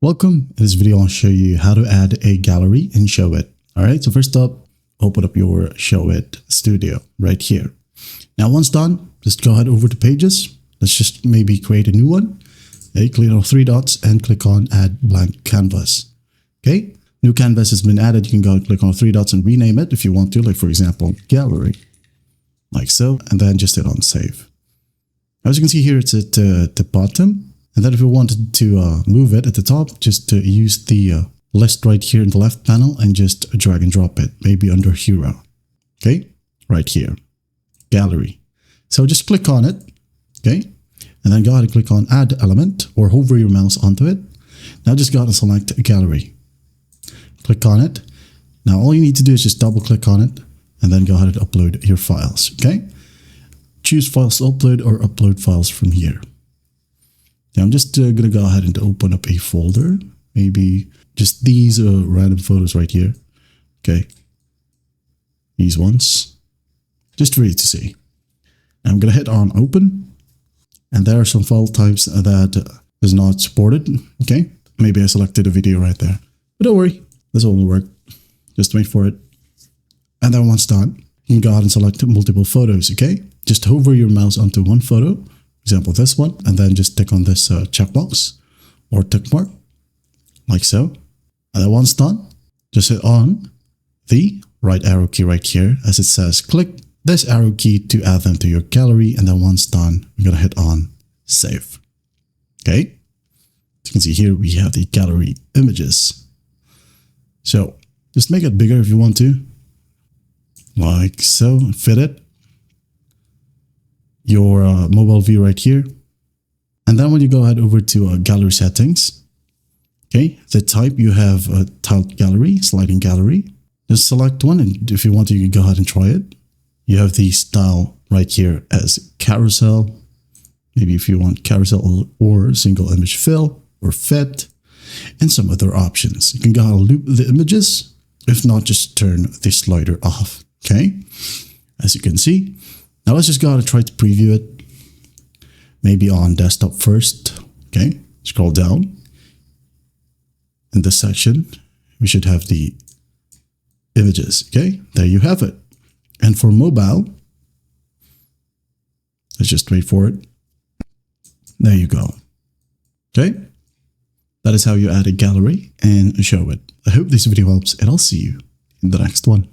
Welcome. In this video, I'll show you how to add a gallery in Showit. All right, so first up, open up your Showit studio right here. Now, once done, just go ahead over to Pages. Let's just maybe create a new one. Okay, click on three dots and click on Add Blank Canvas. Okay, new canvas has been added. You can go and click on three dots and rename it if you want to, like for example, Gallery, like so, and then just hit on Save. As you can see here, it's at the bottom. And then if you wanted to move it at the top, just use the list right here in the left panel and just drag and drop it, maybe under Hero. Okay, right here, Gallery. So just click on it, okay? And then go ahead and click on Add Element or hover your mouse onto it. Now just go ahead and select Gallery. Click on it. Now all you need to do is just double click on it and then go ahead and upload your files, okay? Choose Files to Upload or Upload Files from here. Now I'm just going to go ahead and open up a folder, maybe just these random photos right here. Okay, these ones, just for you to see. Now I'm going to hit on Open, and there are some file types that is not supported. Okay, maybe I selected a video right there, but don't worry, this all will work. Just wait for it. And then once done, you can go ahead and select multiple photos. Okay, just hover your mouse onto one photo. Example, this one, and then just tick on this checkbox or tick mark, like so. And then once done, just hit on the right arrow key right here, as it says, click this arrow key to add them to your gallery. And then once done, I'm going to hit on Save. Okay, as you can see here, we have the gallery images. So just make it bigger if you want to, like so, fit it. Your mobile view right here. And then when you go ahead over to gallery settings, okay, the type, you have a tiled gallery, sliding gallery. Just select one, and if you want to, you can go ahead and try it. You have the style right here as carousel. Maybe if you want carousel or single image fill or fit, and some other options. You can go ahead and loop the images. If not, just turn the slider off, okay? As you can see. Now let's just go ahead and try to preview it. Maybe on desktop first. Okay, scroll down. In this section, we should have the images. Okay, there you have it. And for mobile, let's just wait for it. There you go. Okay, that is how you add a gallery and show it. I hope this video helps, and I'll see you in the next one.